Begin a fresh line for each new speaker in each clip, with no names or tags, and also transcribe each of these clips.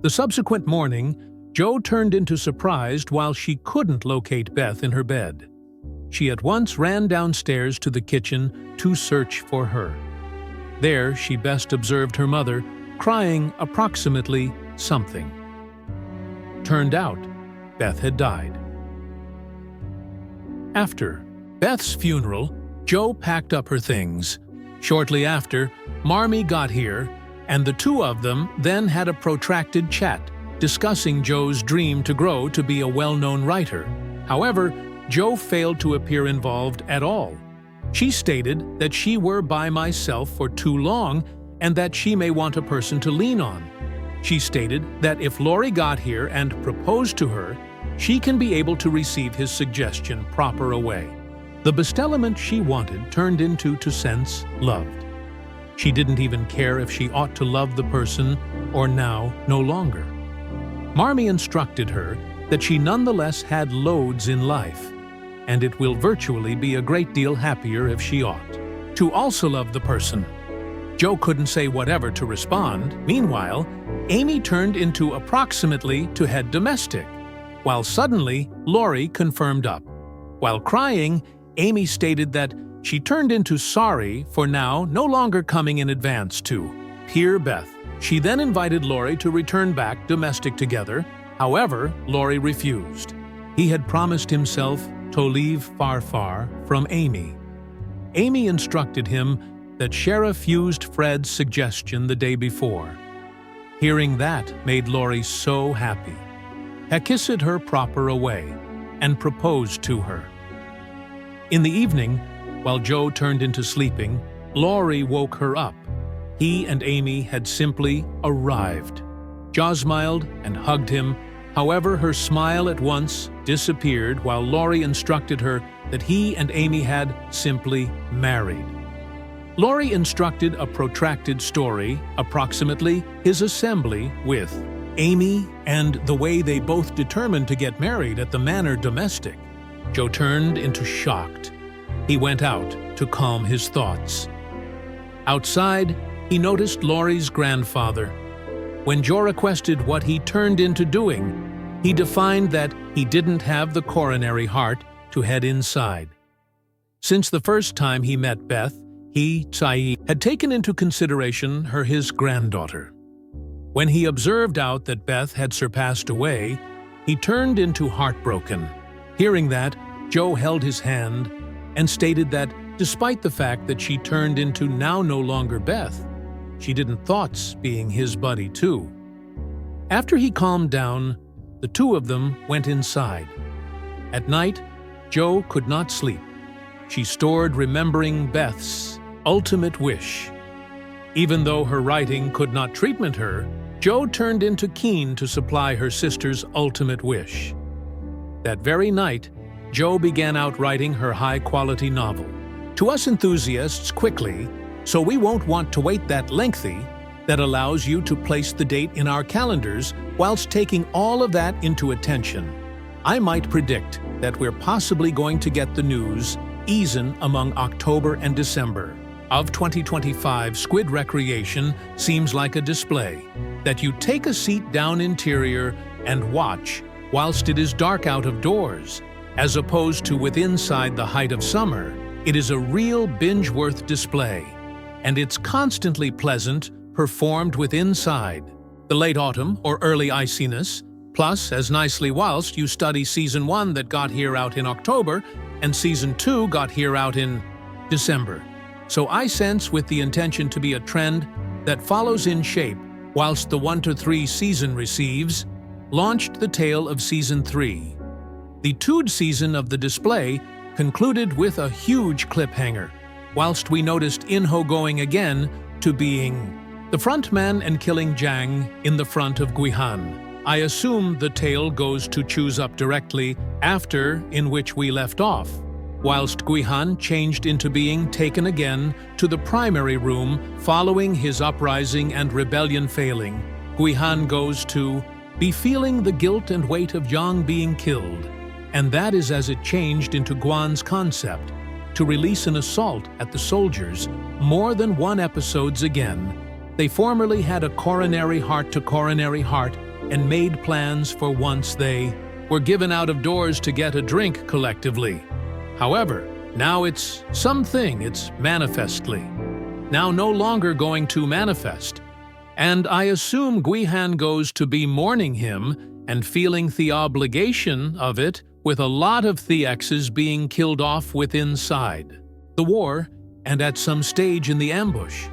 The subsequent morning, Jo turned into surprised while she couldn't locate Beth in her bed. She at once ran downstairs to the kitchen to search for her. There, she best observed her mother, crying approximately something. Turned out, Beth had died. After Beth's funeral, Jo packed up her things. Shortly after, Marmee got here, and the two of them then had a protracted chat, discussing Jo's dream to grow to be a well-known writer. However, Jo failed to appear involved at all. She stated that she were by myself for too long and that she may want a person to lean on. She stated that if Laurie got here and proposed to her, she can be able to receive his suggestion proper away. The bestowment she wanted turned into to sense loved. She didn't even care if she ought to love the person or now no longer. Marmee instructed her that she nonetheless had loads in life, and it will virtually be a great deal happier if she ought to also love the person. Jo couldn't say whatever to respond. Meanwhile, Amy turned into approximately to head domestic, while suddenly Laurie confirmed up. While crying, Amy stated that she turned into sorry for now no longer coming in advance to peer Beth. She then invited Laurie to return back domestic together. However, Laurie refused. He had promised himself to leave far, far from Amy. Amy instructed him that Sheriff used Fred's suggestion the day before. Hearing that made Laurie so happy. He kissed her proper away and proposed to her. In the evening, while Jo turned into sleeping, Laurie woke her up. He and Amy had simply arrived. Jo smiled and hugged him. However, her smile at once disappeared while Laurie instructed her that he and Amy had simply married. Laurie instructed a protracted story, approximately his assembly with Amy and the way they both determined to get married at the manor domestic. Jo turned into shocked. He went out to calm his thoughts. Outside, he noticed Laurie's grandfather. When Jo requested what he turned into doing, he defined that he didn't have the coronary heart to head inside. Since the first time he met Beth, he, Tsai, had taken into consideration his granddaughter. When he observed out that Beth had surpassed away, he turned into heartbroken. Hearing that, Jo held his hand and stated that despite the fact that she turned into now no longer Beth, she didn't thoughts being his buddy too. After he calmed down, the two of them went inside. At night, Jo could not sleep. She stored remembering Beth's ultimate wish. Even though her writing could not treatment her, Jo turned into keen to supply her sister's ultimate wish. That very night, Jo began out writing her high-quality novel. To us enthusiasts quickly, so we won't want to wait that lengthy, that allows you to place the date in our calendars whilst taking all of that into attention. I might predict that we're possibly going to get the news easen among October and December of 2025. Squid Recreation seems like a display that you take a seat down interior and watch whilst it is dark out of doors, as opposed to with inside the height of summer. It is a real binge-worth display, and it's constantly pleasant, performed with inside the late autumn or early iciness, plus as nicely whilst you study Season 1 that got here out in October and Season 2 got here out in December. So I sense with the intention to be a trend that follows in shape whilst the 1 to 3 season receives, launched the tale of Season 3. The 2 season of the display concluded with a huge cliffhanger, whilst we noticed In-ho going again to being the frontman and killing Jang in the front of Gi-hun. I assume the tale goes to choose up directly after in which we left off, whilst Gi-hun changed into being taken again to the primary room following his uprising and rebellion failing. Gi-hun goes to be feeling the guilt and weight of Yang being killed, and that is as it changed into Guan's concept to release an assault at the soldiers more than 1 episodes again. They formerly had a coronary heart to coronary heart and made plans for once they were given out of doors to get a drink collectively. However, now it's manifestly. Now no longer going to manifest. And I assume Gi-hun goes to be mourning him and feeling the obligation of it, with a lot of the exes being killed off with inside the war and at some stage in the ambush.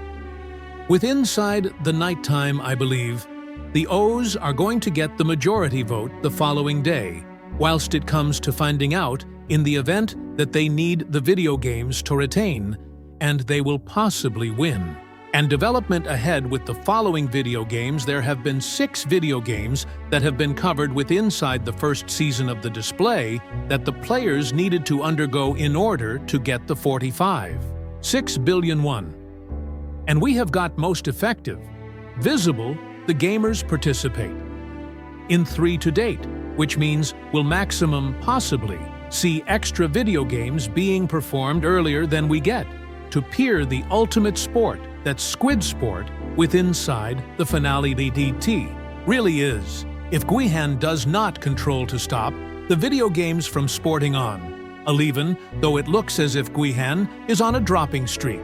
With inside the nighttime, I believe, the O's are going to get the majority vote the following day, whilst it comes to finding out in the event that they need the video games to retain, and they will possibly win. And development ahead with the following video games, there have been 6 video games that have been covered with inside the first season of the display that the players needed to undergo in order to get the 6 billion won. And we have got most effective, visible, the gamers participate in 3 to date, which means we'll maximum possibly see extra video games being performed earlier than we get to peer the ultimate sport that Squid Sport with inside the finale DDT really is. If Gi-hun does not control to stop the video games from sporting on, even though it looks as if Gi-hun is on a dropping streak.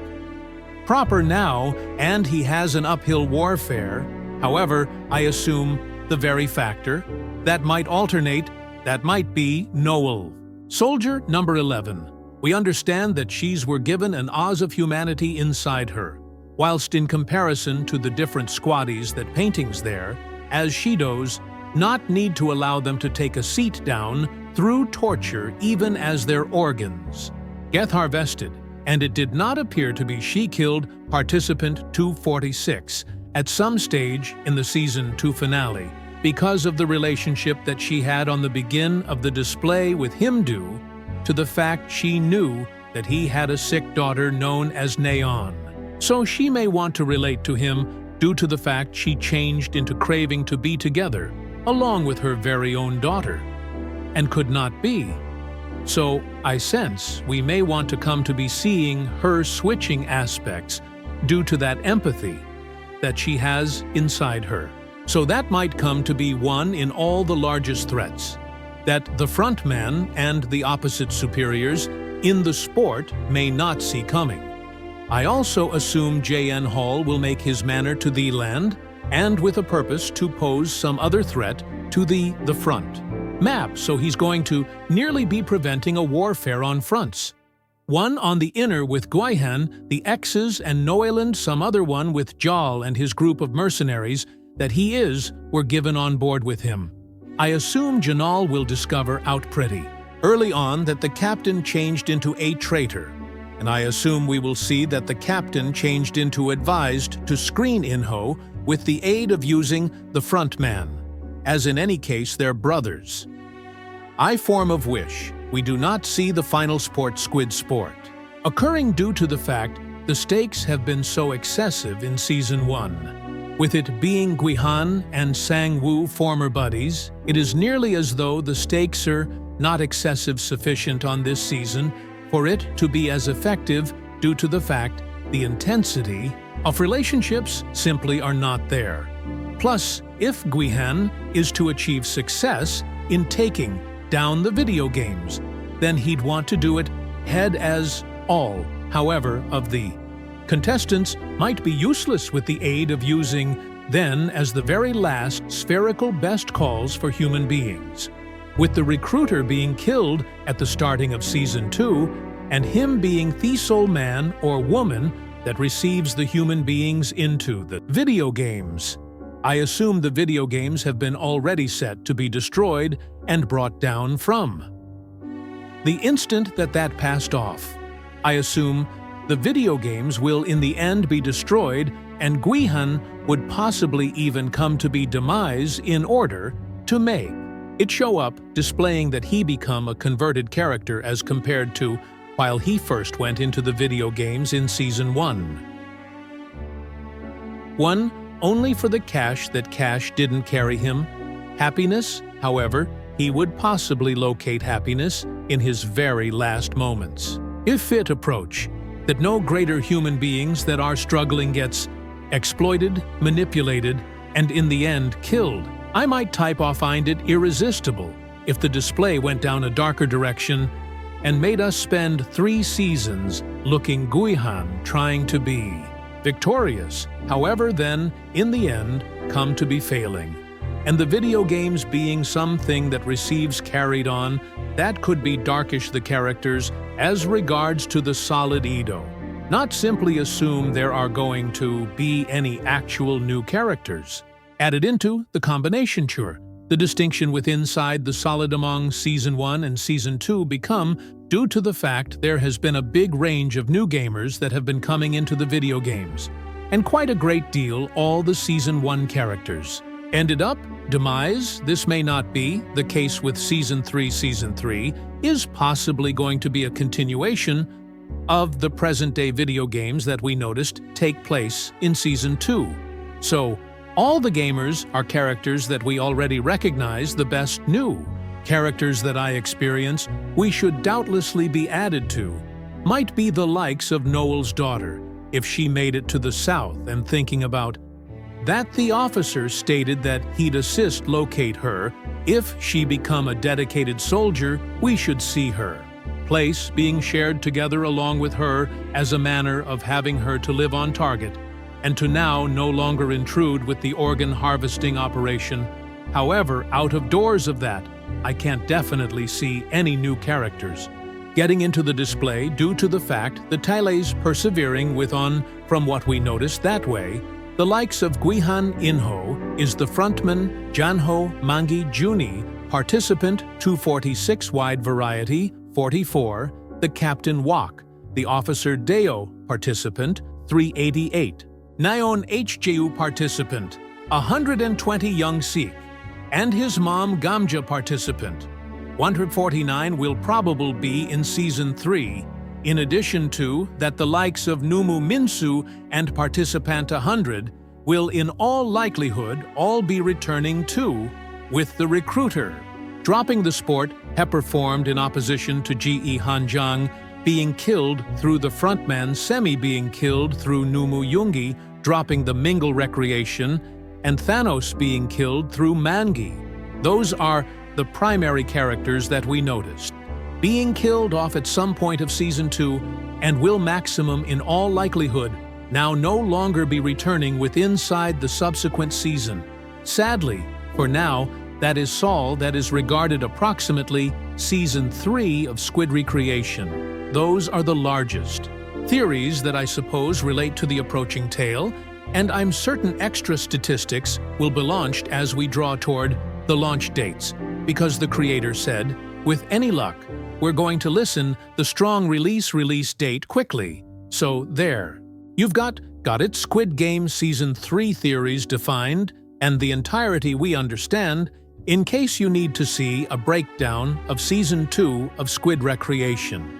Proper now, and he has an uphill warfare. However, I assume the very factor that might alternate, that might be Noel. Soldier number 11. We understand that she's were given an Oz of humanity inside her, whilst in comparison to the different squaddies that paintings there, as she does, not need to allow them to take a seat down through torture even as their organs get harvested, and it did not appear to be she killed participant 246 at some stage in the Season 2 finale because of the relationship that she had on the begin of the display with him due to the fact she knew that he had a sick daughter known as Neon. So she may want to relate to him due to the fact she changed into craving to be together, along with her very own daughter, and could not be. So I sense we may want to come to be seeing her switching aspects due to that empathy that she has inside her. So that might come to be one in all the largest threats that the front man and the opposite superiors in the sport may not see coming. I also assume J.N. Hall will make his manner to the land, and with a purpose to pose some other threat to the front map, so he's going to nearly be preventing a warfare on fronts. One on the inner with Gi-hun, the X's, and Noeland, some other one with Jal and his group of mercenaries that were given on board with him. I assume Janal will discover out pretty early on that the captain changed into a traitor, and I assume we will see that the captain changed into advised to screen Inho with the aid of using the front man, as in any case they're brothers. I form of wish we do not see the final Squid Sport occurring due to the fact the stakes have been so excessive in Season 1. With it being Gi-hun and Sang-woo former buddies, it is nearly as though the stakes are not excessive sufficient on this season for it to be as effective due to the fact the intensity of relationships simply are not there. Plus, if Gi-hun is to achieve success in taking down the video games, then he'd want to do it head as all. However, of the contestants might be useless with the aid of using then as the very last spherical best calls for human beings. With the recruiter being killed at the starting of Season 2, and him being the sole man or woman that receives the human beings into the video games. I assume the video games have been already set to be destroyed and brought down from. The instant that passed off, I assume the video games will in the end be destroyed, and Gi-hun would possibly even come to be demise in order to make it show up, displaying that he become a converted character as compared to while he first went into the video games in Season 1. One, only for the cash that cash didn't carry him. Happiness, however, he would possibly locate happiness in his very last moments. If fit approach, that no greater human beings that are struggling gets exploited, manipulated, and in the end killed, I might type or find it irresistible if the display went down a darker direction and made us spend 3 seasons looking Gi-hun trying to be victorious, however then, in the end, come to be failing. And the video games being something that receives carried on, that could be darkish the characters as regards to the solid Edo. Not simply assume there are going to be any actual new characters. Added into the combination chore. The distinction with inside the solid among Season 1 and Season 2 become due to the fact there has been a big range of new gamers that have been coming into the video games, and quite a great deal all the Season 1 characters. Ended up, demise, this may not be the case with Season 3. Season 3 is possibly going to be a continuation of the present-day video games that we noticed take place in Season 2. So, all the gamers are characters that we already recognize, the best new characters that I experience we should doubtlessly be added to. Might be the likes of Noel's daughter, if she made it to the south, and thinking about that the officer stated that he'd assist locate her. If she become a dedicated soldier, we should see her. Place being shared together along with her as a manner of having her to live on target, and to now no longer intrude with the organ harvesting operation. However, out of doors of that, I can't definitely see any new characters getting into the display due to the fact the Tailes persevering with on from what we noticed that way. The likes of Gi-hun Inho is the frontman, Janho Mangi Juni, participant 246 wide variety 44, the Captain Wok, the officer Deo participant 388. Nyon HJU participant, 120 young Sikh, and his mom Gamja participant. 149 will probably be in Season 3, in addition to that the likes of Numu Minsu and participant 100 will in all likelihood all be returning too, with the recruiter. Dropping the sport, Pepper formed in opposition to Gi-hun Jang being killed through the frontman Semi being killed through Numu Yoongi, dropping the Mingle recreation, and Thanos being killed through Mangi. Those are the primary characters that we noticed. Being killed off at some point of Season 2 and will maximum in all likelihood now no longer be returning with inside the subsequent season. Sadly, for now, that is Saul that is regarded approximately Season 3 of Squid Recreation. Those are the largest theories that I suppose relate to the approaching tale, and I'm certain extra statistics will be launched as we draw toward the launch dates, because the creator said, with any luck, we're going to listen the strong release date quickly. So there. You've got it, Squid Game Season 3 theories defined, and the entirety we understand, in case you need to see a breakdown of Season 2 of Squid Recreation.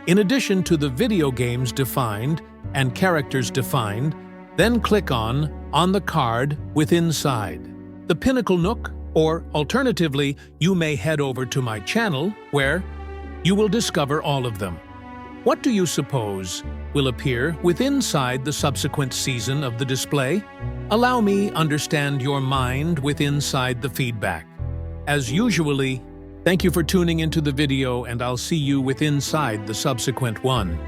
In addition to the video games defined and characters defined, then click on the card with inside the Pinnacle Nook, or alternatively, you may head over to my channel where you will discover all of them. What do you suppose will appear with inside the subsequent season of the display? Allow me understand your mind with inside the feedback. As usually, thank you for tuning into the video, and I'll see you with inside the subsequent one.